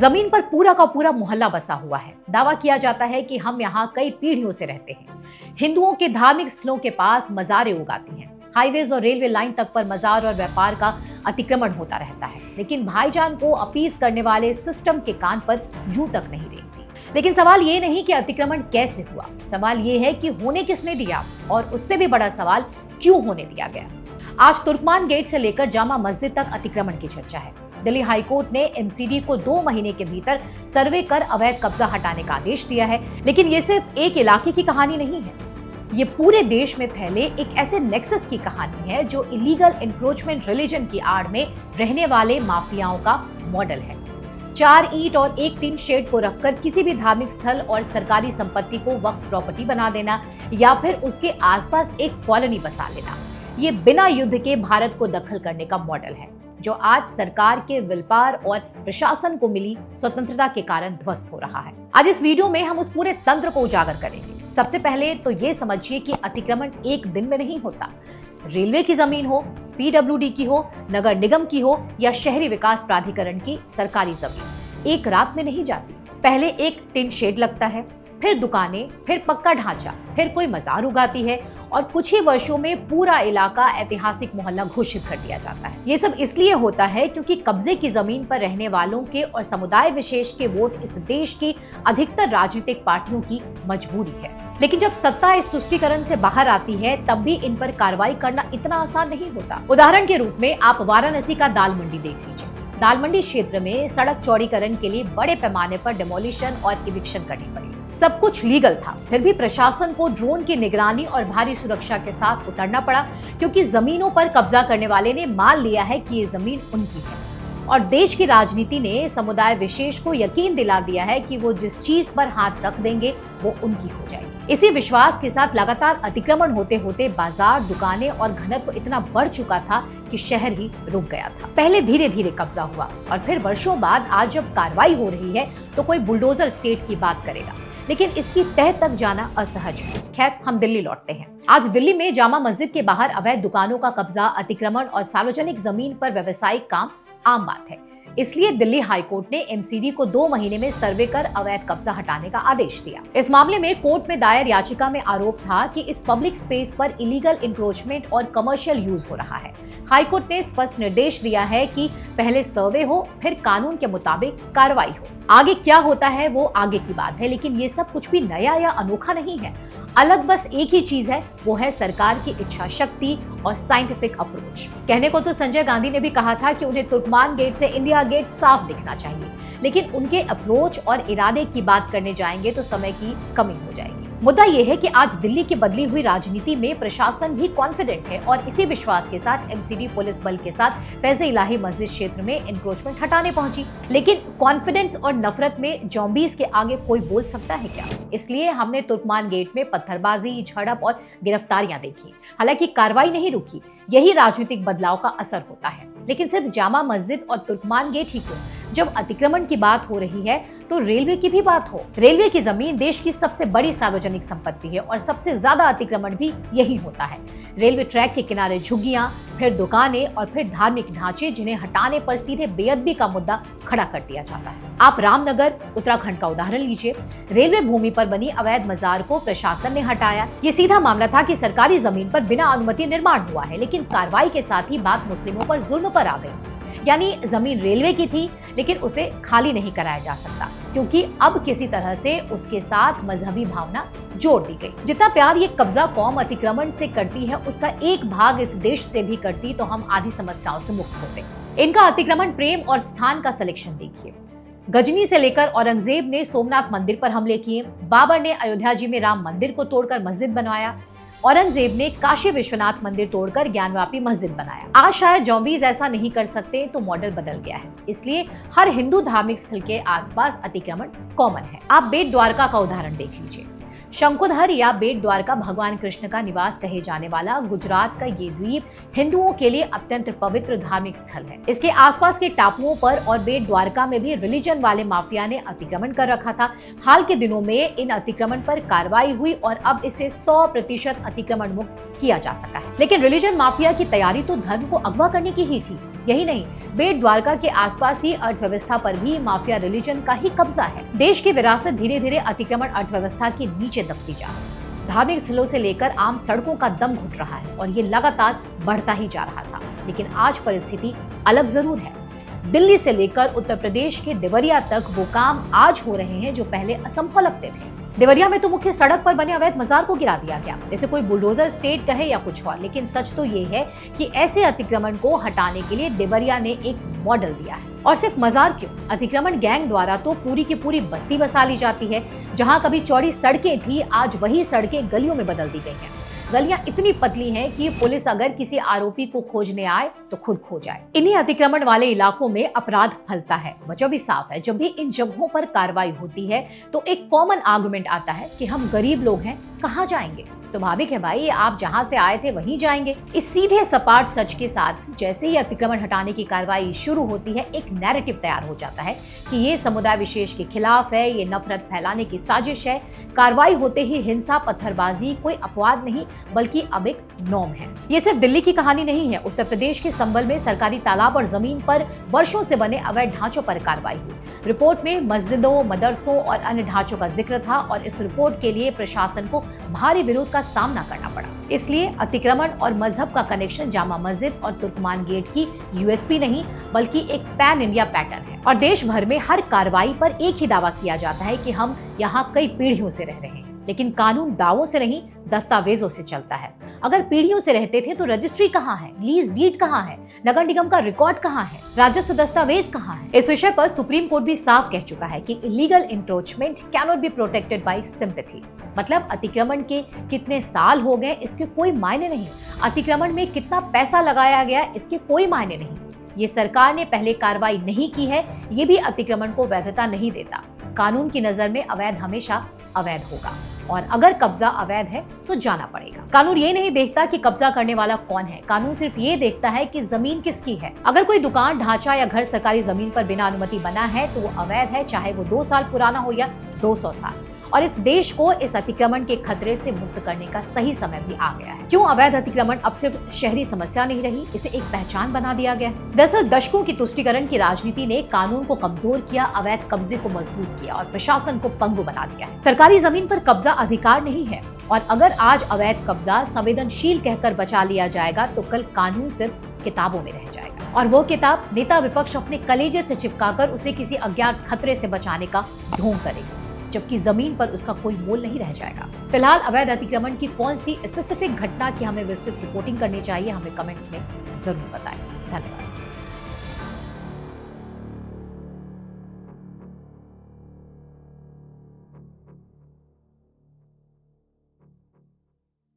जमीन पर पूरा का पूरा मोहल्ला बसा हुआ है। दावा किया जाता है कि हम यहाँ कई पीढ़ियों से रहते हैं। हिंदुओं के धार्मिक स्थलों के पास मजारें उगाती हैं। हाईवेज और रेलवे लाइन तक पर मजार और व्यापार का अतिक्रमण होता रहता है, लेकिन भाईजान को अपीस करने वाले सिस्टम के कान पर जू तक नहीं रेंगती। लेकिन सवाल ये नहीं कि अतिक्रमण कैसे हुआ, सवाल ये है कि होने किसने दिया, और उससे भी बड़ा सवाल क्यों होने दिया गया। आज तुर्कमान गेट से लेकर जामा मस्जिद तक अतिक्रमण की चर्चा है। दिल्ली हाईकोर्ट ने एमसीडी को 2 महीने के भीतर सर्वे कर अवैध कब्जा हटाने का आदेश दिया है। लेकिन ये सिर्फ एक इलाके की कहानी नहीं है, ये पूरे देश में फैले एक ऐसे नेक्सस की कहानी है जो इलीगल इंक्रोचमेंट रिलीजन की आड़ में रहने वाले माफियाओं का मॉडल है। 4 ईंट और 1 टीन शेड को रखकर किसी भी धार्मिक स्थल और सरकारी संपत्ति को वक्फ प्रॉपर्टी बना देना या फिर उसके आसपास एक कॉलोनी बसा लेना, ये बिना युद्ध के भारत को दखल करने का मॉडल है, जो आज सरकार के विलपार और प्रशासन को मिली स्वतंत्रता के कारण ध्वस्त हो रहा है। आज इस वीडियो में हम उस पूरे तंत्र को उजागर करेंगे। सबसे पहले तो ये समझिए कि अतिक्रमण एक दिन में नहीं होता। रेलवे की जमीन हो, पीडब्ल्यूडी की हो, नगर निगम की हो या शहरी विकास प्राधिकरण की सरकारी जमीन, एक रात में नहीं जाती। पहले एक टिन शेड लगता है, फिर दुकानें, फिर पक्का ढांचा, फिर कोई मजार उगाती है और कुछ ही वर्षों में पूरा इलाका ऐतिहासिक मोहल्ला घोषित कर दिया जाता है। ये सब इसलिए होता है क्योंकि कब्जे की जमीन पर रहने वालों के और समुदाय विशेष के वोट इस देश की अधिकतर राजनीतिक पार्टियों की मजबूरी है। लेकिन जब सत्ता इस तुष्टीकरण से बाहर आती है तब भी इन पर कार्रवाई करना इतना आसान नहीं होता। उदाहरण के रूप में आप वाराणसी का दाल मंडी देख लीजिए। दाल मंडी क्षेत्र में सड़क चौड़ीकरण के लिए बड़े पैमाने पर डेमोलिशन और इविक्शन करनी पड़ी। सब कुछ लीगल था, फिर भी प्रशासन को ड्रोन की निगरानी और भारी सुरक्षा के साथ उतरना पड़ा, क्योंकि जमीनों पर कब्जा करने वाले ने मान लिया है कि ये जमीन उनकी है। और देश की राजनीति ने समुदाय विशेष को यकीन दिला दिया है कि वो जिस चीज पर हाथ रख देंगे वो उनकी हो जाएगी। इसी विश्वास के साथ लगातार अतिक्रमण होते होते बाजार, दुकानें और घनत्व इतना बढ़ चुका था कि शहर ही रुक गया था। पहले धीरे धीरे कब्जा हुआ और फिर वर्षों बाद आज जब कार्रवाई हो रही है तो कोई बुलडोजर स्टेट की बात करेगा, लेकिन इसकी तह तक जाना असहज है। खैर, हम दिल्ली लौटते हैं। आज दिल्ली में जामा मस्जिद के बाहर अवैध दुकानों का कब्जा, अतिक्रमण और सार्वजनिक जमीन पर व्यवसायिक काम आम बात है। इसलिए दिल्ली हाईकोर्ट ने एमसीडी को 2 महीने में सर्वे कर अवैध कब्जा हटाने का आदेश दिया। इस मामले में कोर्ट में दायर याचिका में आरोप था कि इस पब्लिक स्पेस पर इलीगल इंक्रोचमेंट और कमर्शियल यूज हो रहा है। हाईकोर्ट ने स्पष्ट निर्देश दिया है कि पहले सर्वे हो, फिर कानून के मुताबिक कार्रवाई हो। आगे क्या होता है वो आगे की बात है, लेकिन ये सब कुछ भी नया या अनोखा नहीं है। अलग बस एक ही चीज है, वो है सरकार की इच्छा शक्ति और साइंटिफिक अप्रोच। कहने को तो संजय गांधी ने भी कहा था कि उन्हें तुर्कमान गेट से इंडिया गेट साफ दिखना चाहिए, लेकिन उनके अप्रोच और इरादे की बात करने जाएंगे तो समय की कमी हो जाएगी। मुद्दा यह है कि आज दिल्ली की बदली हुई राजनीति में प्रशासन भी कॉन्फिडेंट है और इसी विश्वास के साथ एमसीडी पुलिस बल के साथ फैज़ इलाही मस्जिद क्षेत्र में एनक्रोचमेंट हटाने पहुंची। लेकिन कॉन्फिडेंस और नफरत में ज़ॉम्बीज़ के आगे कोई बोल सकता है क्या? इसलिए हमने तुर्कमान गेट में पत्थरबाजी, झड़प और गिरफ्तारियां देखी। हालांकि कार्रवाई नहीं रुकी, यही राजनीतिक बदलाव का असर होता है। लेकिन सिर्फ जामा मस्जिद और तुर्कमान गेट ही क्यों, जब अतिक्रमण की बात हो रही है तो रेलवे की भी बात हो। रेलवे की जमीन देश की सबसे बड़ी सार्वजनिक संपत्ति है और सबसे ज्यादा अतिक्रमण भी यही होता है। रेलवे ट्रैक के किनारे झुग्गियां, फिर दुकानें और फिर धार्मिक ढांचे, जिन्हें हटाने पर सीधे बेअदबी का मुद्दा खड़ा कर दिया जाता है। आप रामनगर उत्तराखंड का उदाहरण लीजिए। रेलवे भूमि पर बनी अवैध मजार को प्रशासन ने हटाया। ये सीधा मामला था कि सरकारी जमीन पर बिना अनुमति निर्माण हुआ है, लेकिन कार्रवाई के साथ ही बात मुस्लिमों पर जुल्म पर आ गई। यानी जमीन रेलवे की थी, लेकिन उसे खाली नहीं कराया जा सकता, क्योंकि अब किसी तरह से उसके साथ मजहबी भावना जोड़ दी गई। जितना प्यार ये कब्जा कौम अतिक्रमण से करती है, उसका एक भाग इस देश से भी करती तो हम आधी समस्याओं से मुक्त होते। इनका अतिक्रमण प्रेम और स्थान का सिलेक्शन देखिए। गजनी से लेकर औरंगजेब ने सोमनाथ मंदिर पर हमले किए, बाबर ने अयोध्या जी में राम मंदिर को तोड़कर मस्जिद बनवाया, औरंगजेब ने काशी विश्वनाथ मंदिर तोड़कर ज्ञानवापी मस्जिद बनाया। आज शायद ज़ॉम्बीज़ ऐसा नहीं कर सकते, तो मॉडल बदल गया है। इसलिए हर हिंदू धार्मिक स्थल के आसपास अतिक्रमण कॉमन है। आप बेट द्वारका का उदाहरण देख लीजिए। शंकुधर या बेट द्वारका भगवान कृष्ण का निवास कहे जाने वाला गुजरात का ये द्वीप हिंदुओं के लिए अत्यंत पवित्र धार्मिक स्थल है। इसके आसपास के टापुओं पर और बेट द्वारका में भी रिलीजन वाले माफिया ने अतिक्रमण कर रखा था। हाल के दिनों में इन अतिक्रमण पर कार्रवाई हुई और अब इसे 100% अतिक्रमण मुक्त किया जा सका है। लेकिन रिलीजन माफिया की तैयारी तो धर्म को अगवा करने की ही थी। यही नहीं, बेट द्वारका के आसपास ही अर्थव्यवस्था पर भी माफिया रिलीजन का ही कब्जा है। देश की विरासत धीरे धीरे अतिक्रमण अर्थव्यवस्था के नीचे दबती जा रही है। धार्मिक स्थलों से लेकर आम सड़कों का दम घुट रहा है और ये लगातार बढ़ता ही जा रहा था। लेकिन आज परिस्थिति अलग जरूर है। दिल्ली से लेकर उत्तर प्रदेश के देवरिया तक वो काम आज हो रहे हैं जो पहले असंभव लगते थे। देवरिया में तो मुख्य सड़क पर बने अवैध मजार को गिरा दिया गया, जैसे कोई बुलडोजर स्टेट कहे या कुछ और। लेकिन सच तो ये है कि ऐसे अतिक्रमण को हटाने के लिए देवरिया ने एक मॉडल दिया है। और सिर्फ मजार क्यों, अतिक्रमण गैंग द्वारा तो पूरी की पूरी बस्ती बसा ली जाती है। जहां कभी चौड़ी सड़कें थी, आज वही सड़कें गलियों में बदल दी गई हैं। गलियां इतनी पतली हैं कि पुलिस अगर किसी आरोपी को खोजने आए तो खुद खो जाए। इन्हीं अतिक्रमण वाले इलाकों में अपराध फैलता है। वजह भी साफ है, जब भी इन जगहों पर कार्रवाई होती है तो एक कॉमन आर्गुमेंट आता है कि हम गरीब लोग हैं, कहाँ जाएंगे। स्वाभाविक है भाई, आप जहां से आए थे वहीं जाएंगे। इस सीधे सपाट सच के साथ जैसे ही अतिक्रमण हटाने की कार्रवाई शुरू होती है, एक नैरेटिव तैयार हो जाता है कि ये समुदाय विशेष के खिलाफ है, ये नफरत फैलाने की साजिश है। कार्रवाई होते ही हिंसा, पत्थरबाजी कोई अपवाद नहीं बल्कि अब एक नॉर्म है। ये सिर्फ दिल्ली की कहानी नहीं है। उत्तर प्रदेश के संबल में सरकारी तालाब और जमीन पर वर्षों से बने अवैध ढांचों पर कार्रवाई हुई। रिपोर्ट में मस्जिदों, मदरसों और अन्य ढांचों का जिक्र था और इस रिपोर्ट के लिए प्रशासन को भारी विरोध का सामना करना पड़ा। इसलिए अतिक्रमण और मजहब का कनेक्शन जामा मस्जिद और तुर्कमान गेट की यूएसपी नहीं बल्कि एक पैन इंडिया पैटर्न है। और देश भर में हर कार्रवाई पर एक ही दावा किया जाता है कि हम यहाँ कई पीढ़ियों से रह रहे हैं। लेकिन कानून दावों से नहीं, दस्तावेजों से चलता है। अगर पीढ़ियों से रहते थे तो रजिस्ट्री कहाँ है, लीज डीड कहाँ है, नगर निगम का रिकॉर्ड कहाँ है, राजस्व दस्तावेज कहाँ है। इस विषय पर सुप्रीम कोर्ट भी साफ कह चुका है कि illegal encroachment can not be protected by sympathy. मतलब अतिक्रमण के कितने साल हो गए इसके कोई मायने नहीं, अतिक्रमण में कितना पैसा लगाया गया इसके कोई मायने नहीं। ये सरकार ने पहले कार्रवाई नहीं की है, ये भी अतिक्रमण को वैधता नहीं देता। कानून की नजर में अवैध हमेशा अवैध होगा और अगर कब्जा अवैध है तो जाना पड़ेगा। कानून ये नहीं देखता कि कब्जा करने वाला कौन है, कानून सिर्फ ये देखता है कि जमीन किसकी है। अगर कोई दुकान, ढांचा या घर सरकारी जमीन पर बिना अनुमति बना है तो वो अवैध है, चाहे वो 2 साल पुराना हो या 200 साल। और इस देश को इस अतिक्रमण के खतरे से मुक्त करने का सही समय भी आ गया है। क्यों अवैध अतिक्रमण अब सिर्फ शहरी समस्या नहीं रही, इसे एक पहचान बना दिया गया। दरअसल दशकों की तुष्टीकरण की राजनीति ने कानून को कमजोर किया, अवैध कब्जे को मजबूत किया और प्रशासन को पंगु बना दिया है। सरकारी जमीन पर कब्जा अधिकार नहीं है और अगर आज अवैध कब्जा संवेदनशील कहकर बचा लिया जाएगा तो कल कानून सिर्फ किताबों में रह जाएगा। और वो किताब नेता विपक्ष अपने कलेजे से चिपकाकर उसे किसी अज्ञात खतरे से बचाने का ढोंग करेगा, जबकि जमीन पर उसका कोई मोल नहीं रह जाएगा। फिलहाल अवैध अतिक्रमण की कौन सी स्पेसिफिक घटना की हमें विस्तृत रिपोर्टिंग करनी चाहिए, हमें कमेंट में जरूर बताएं। धन्यवाद।